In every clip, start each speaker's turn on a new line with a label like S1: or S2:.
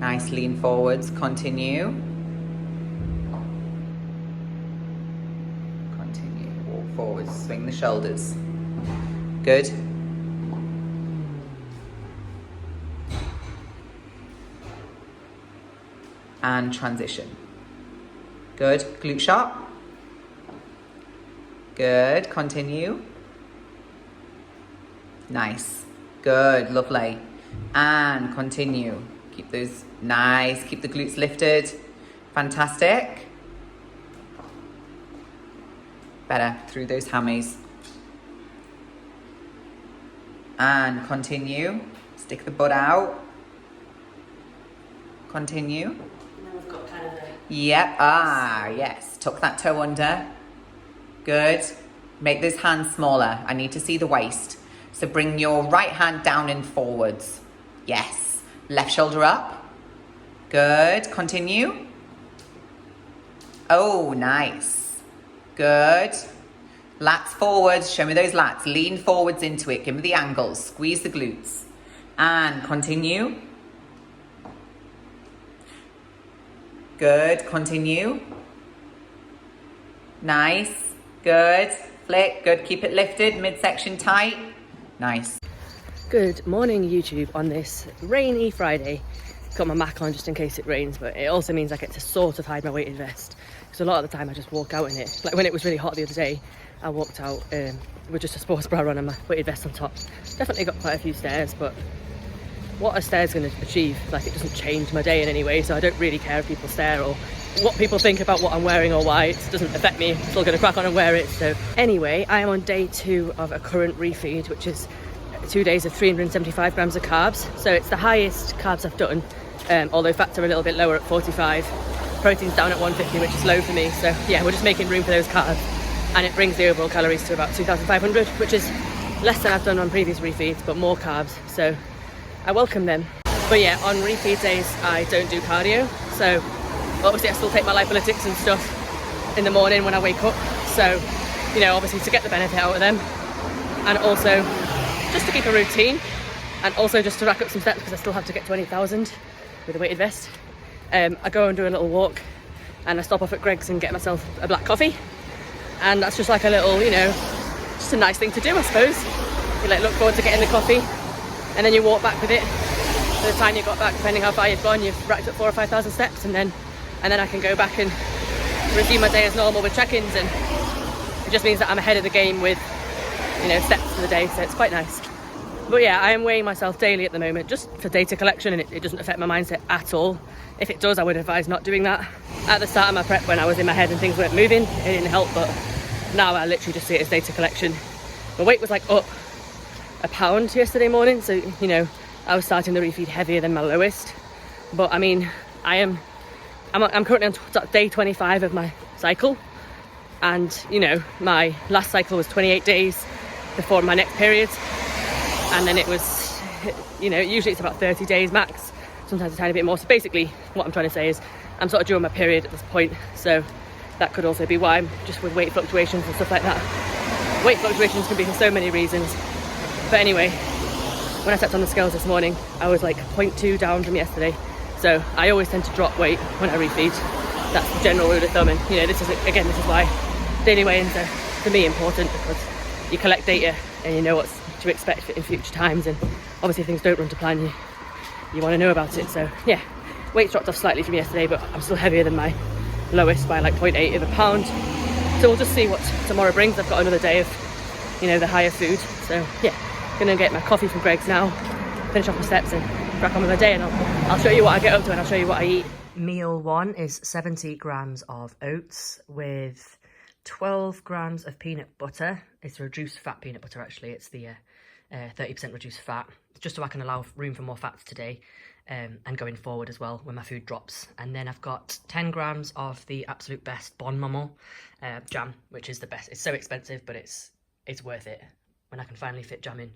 S1: Nice, lean forwards, continue. Continue, walk forwards, swing the shoulders. Good. And transition. Good, glute sharp. Good, continue. Nice, good, lovely. And continue. Keep those, nice, keep the glutes lifted. Fantastic. Better, through those hammies. And continue. Stick the butt out. Continue.
S2: And then we've got kind of a...
S1: Yep, yes. Tuck that toe under. Good. Make those hands smaller. I need to see the waist. So bring your right hand down and forwards. Yes. Left shoulder up. Good. Continue. Oh, nice. Good. Lats forwards. Show me those lats. Lean forwards into it. Give me the angles. Squeeze the glutes. And continue. Good. Continue. Nice. Good. Flick. Good. Keep it lifted. Midsection tight. Nice.
S2: Good morning, YouTube, on this rainy Friday. Got my Mac on just in case it rains, but it also means I get to sort of hide my weighted vest. Because a lot of the time I just walk out in it. Like when it was really hot the other day, I walked out with just a sports bra on and my weighted vest on top. Definitely got quite a few stairs, but what a stair's going to achieve? Like, it doesn't change my day in any way, so I don't really care if people stare or what people think about what I'm wearing or why. It doesn't affect me. I'm still going to crack on and wear it. So anyway, I am on day 2 of a current refeed, which is 2 days of 375 grams of carbs. So it's the highest carbs I've done, although fats are a little bit lower at 45. Protein's down at 150, which is low for me. So yeah, we're just making room for those carbs. And it brings the overall calories to about 2,500, which is less than I've done on previous refeeds, but more carbs. So I welcome them. But yeah, on refeed days, I don't do cardio. So obviously I still take my lipolytics and stuff in the morning when I wake up. So, you know, obviously to get the benefit out of them. And also just to keep a routine. And also just to rack up some steps because I still have to get to 20,000 with a weighted vest. I go and do a little walk and I stop off at Greg's and get myself a black coffee. And that's just like a little, you know, just a nice thing to do, I suppose. You like look forward to getting the coffee and then you walk back with it. By the time you got back, depending how far you've gone, you've racked up 4,000 or 5,000 steps, and then I can go back and resume my day as normal with check-ins, and it just means that I'm ahead of the game with, you know, steps for the day, so it's quite nice. But yeah, I am weighing myself daily at the moment just for data collection, and it doesn't affect my mindset at all. If it does, I would advise not doing that. At the start of my prep, when I was in my head and things weren't moving, it didn't help, but now I literally just see it as data collection. My weight was like up a pound yesterday morning, so, you know, I was starting the refeed heavier than my lowest. But I mean, I'm currently on day 25 of my cycle, and you know, my last cycle was 28 days before my next period, and then it was, you know, usually it's about 30 days max, sometimes a tiny bit more. So basically what I'm trying to say is I'm sort of due on my period at this point, so that could also be why I'm just with weight fluctuations and stuff like that. Weight fluctuations can be for so many reasons, but anyway, when I stepped on the scales this morning, I was like 0.2 down from yesterday. So I always tend to drop weight when I refeed. That's the general rule of thumb. And you know, this is why daily weigh-ins are for me important, because you collect data and you know what to expect in future times. And obviously if things don't run to plan, you want to know about it. So yeah, weight's dropped off slightly from yesterday, but I'm still heavier than my lowest by like 0.8 of a pound. So we'll just see what tomorrow brings. I've got another day of, you know, the higher food. So yeah, gonna get my coffee from Greg's now, finish off my steps and crack on with my day, and I'll show you what I get up to and I'll show you what I eat. Meal 1 is 70 grams of oats with 12 grams of peanut butter. It's reduced fat peanut butter actually. It's the 30% reduced fat, just so I can allow room for more fats today and going forward as well when my food drops. And then I've got 10 grams of the absolute best Bon Maman jam, which is the best. It's so expensive, but it's worth it when I can finally fit jam in.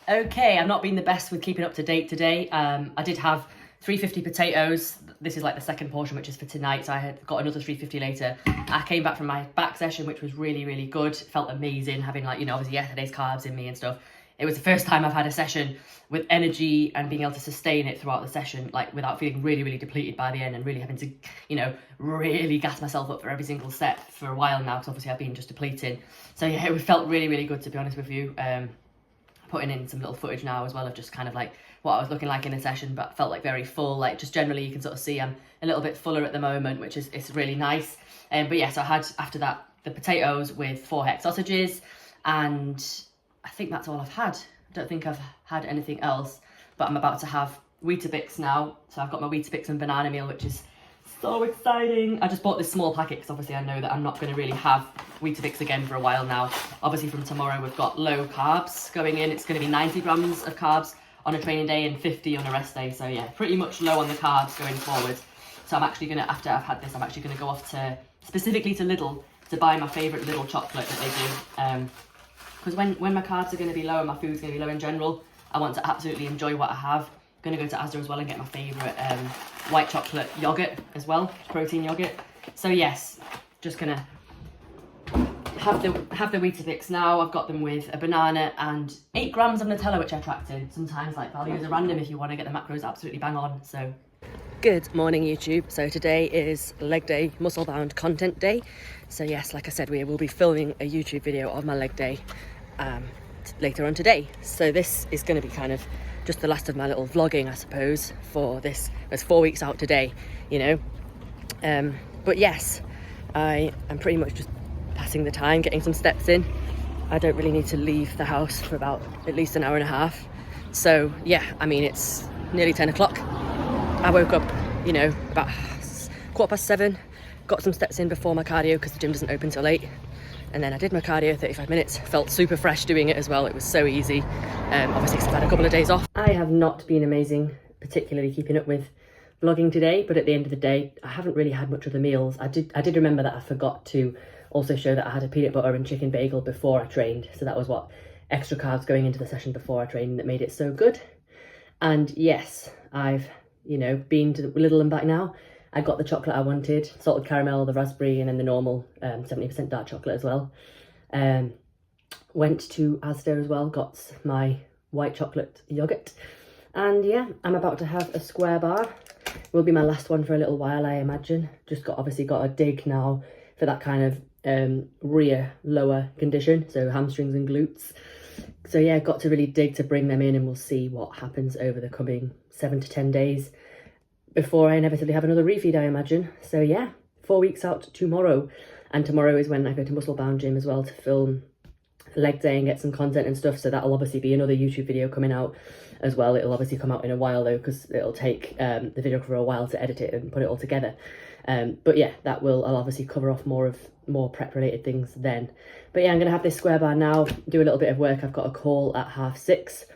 S2: Okay, I've not been the best with keeping up to date today. I did have 350 potatoes. This is like the second portion, which is for tonight. So I had got another 350 later. I came back from my back session, which was really, really good. It felt amazing having, like, you know, obviously yesterday's carbs in me and stuff. it was the first time I've had a session with energy and being able to sustain it throughout the session, like without feeling really, really depleted by the end and really having to, you know, really gas myself up for every single set for a while now, because obviously I've been just depleting. So yeah, it felt really, really good, to be honest with you. Putting in some little footage now as well of just kind of like what I was looking like in the session, but felt like very full. Like just generally you can sort of see I'm a little bit fuller at the moment, which is it's really nice. But yeah, so I had after that the potatoes with 4 hex sausages, and I think that's all I've had. I don't think I've had anything else, but I'm about to have Weetabix now. So I've got my Weetabix and banana meal, which is so exciting. I just bought this small packet because obviously I know that I'm not going to really have Weetabix again for a while now. Obviously from tomorrow we've got low carbs going in. It's going to be 90 grams of carbs on a training day and 50 on a rest day. So yeah, pretty much low on the carbs going forward. So I'm actually going to, after I've had this, I'm actually going to go off to, specifically to Lidl, to buy my favourite Lidl chocolate that they do. Because when my carbs are going to be low and my food's going to be low in general, I want to absolutely enjoy what I have. I'm going to go to Asda as well and get my favourite white chocolate yoghurt as well, protein yoghurt. So yes, just going to have the Weetabix now. I've got them with a banana and 8 grams of Nutella, which I tracked in. Sometimes like values are random if you want to get the macros absolutely bang on. So good morning, YouTube. So today is leg day, muscle bound content day. So yes, like I said, we will be filming a YouTube video of my leg day later on today. So this is going to be kind of just the last of my little vlogging, I suppose, for this. It's 4 weeks out today, you know. But yes, I am pretty much just passing the time, getting some steps in. I don't really need to leave the house for about at least an hour and a half. So yeah, I mean, it's nearly 10 o'clock. I woke up, you know, about 7:15, got some steps in before my cardio because the gym doesn't open till 8. And then I did my cardio, 35 minutes, felt super fresh doing it as well. It was so easy, obviously because I've had a couple of days off. I have not been amazing, particularly keeping up with vlogging today, but at the end of the day, I haven't really had much of the meals. I did remember that I forgot to also show that I had a peanut butter and chicken bagel before I trained. So that was what extra carbs going into the session before I trained that made it so good. And yes, I've, you know, been to Lidl and back now. I got the chocolate I wanted, salted caramel, the raspberry, and then the normal 70% dark chocolate as well. Went to Asda as well, got my white chocolate yoghurt. And yeah, I'm about to have a square bar. Will be my last one for a little while, I imagine. Obviously got a dig now for that kind of rear lower condition, so hamstrings and glutes. So yeah, got to really dig to bring them in, and we'll see what happens over the coming 7 to 10 days before I inevitably have another refeed, I imagine. So yeah, 4 weeks out tomorrow. And tomorrow is when I go to Muscle Bound Gym as well to film leg day and get some content and stuff. So that'll obviously be another YouTube video coming out as well. It'll obviously come out in a while though, because it'll take the video for a while to edit it and put it all together. But yeah, I'll obviously cover off more prep related things then. But yeah, I'm gonna have this square bar now, do a little bit of work. I've got a call at 6:30.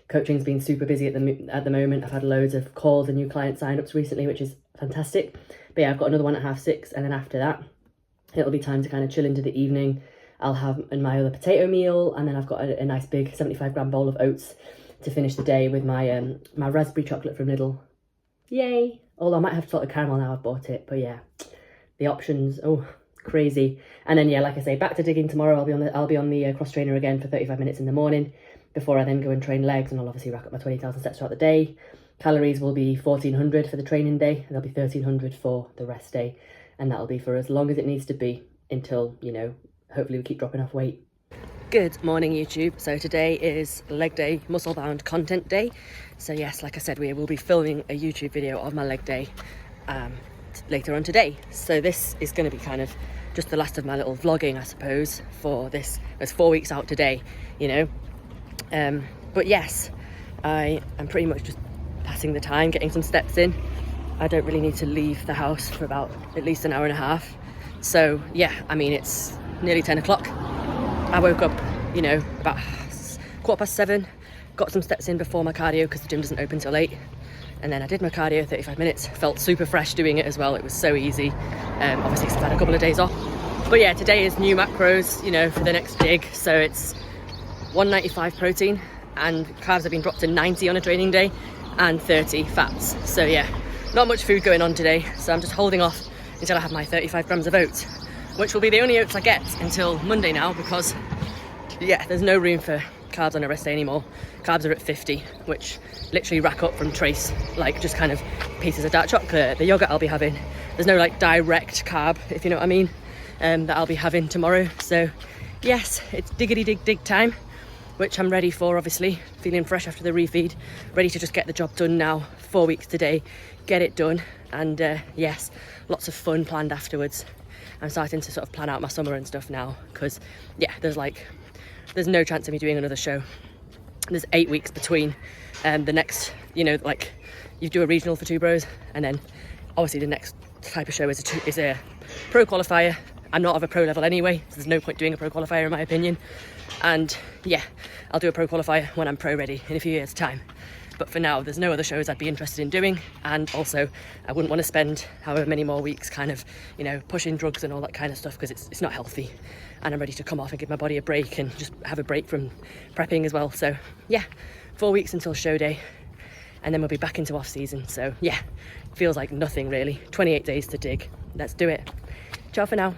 S2: Coaching's been super busy at the moment. I've had loads of calls and new client sign-ups recently, which is fantastic. But yeah, I've got another one at 6:30, and then after that, it'll be time to kind of chill into the evening. I'll have my other potato meal, and then I've got a nice big 75-gram bowl of oats to finish the day with my my raspberry chocolate from Lidl. Yay! Although I might have salted caramel now I've bought it, but yeah, the options, oh, crazy. And then yeah, like I say, back to digging tomorrow. I'll be on the cross trainer again for 35 minutes in the morning, before I then go and train legs, and I'll obviously rack up my 20,000 steps throughout the day. Calories will be 1,400 for the training day, and there'll be 1,300 for the rest day. And that'll be for as long as it needs to be until, you know, hopefully we keep dropping off weight. Good morning, YouTube. So today is leg day, muscle bound content day. So yes, like I said, we will be filming a YouTube video of my leg day later on today. So this is going to be kind of just the last of my little vlogging, I suppose, for this. It's 4 weeks out today, you know. But yes, I am pretty much just passing the time, getting some steps in. I don't really need to leave the house for about at least an hour and a half. So yeah, I mean, it's nearly 10 o'clock. I woke up, you know, about 7:15, got some steps in before my cardio because the gym doesn't open till 8. And then I did my cardio, 35 minutes, felt super fresh doing it as well. It was so easy, obviously because I've had a couple of days off. But yeah, today is new macros, you know, for the next dig. So it's 195 protein, and carbs have been dropped to 90 on a training day, and 30 fats. So yeah, not much food going on today. So I'm just holding off until I have my 35 grams of oats, which will be the only oats I get until Monday now, because yeah, there's no room for carbs on a rest day anymore. Carbs are at 50, which literally rack up from trace, like just kind of pieces of dark chocolate. The yogurt I'll be having, there's no like direct carb, if you know what I mean, that I'll be having tomorrow. So yes, it's diggity dig time, which I'm ready for, obviously. Feeling fresh after the refeed, ready to just get the job done now. 4 weeks today, get it done. And yes, lots of fun planned afterwards. I'm starting to sort of plan out my summer and stuff now, because yeah, there's no chance of me doing another show. There's 8 weeks between the next, you know, like you do a regional for Two Bros, and then obviously the next type of show is a pro qualifier. I'm not of a pro level anyway, so there's no point doing a pro qualifier in my opinion. And yeah, I'll do a pro qualifier when I'm pro ready in a few years' time. But for now, there's no other shows I'd be interested in doing. And also, I wouldn't want to spend however many more weeks kind of, you know, pushing drugs and all that kind of stuff, because it's not healthy. And I'm ready to come off and give my body a break and just have a break from prepping as well. So yeah, 4 weeks until show day. And then we'll be back into off season. So yeah, feels like nothing really. 28 days to dig. Let's do it. Ciao for now.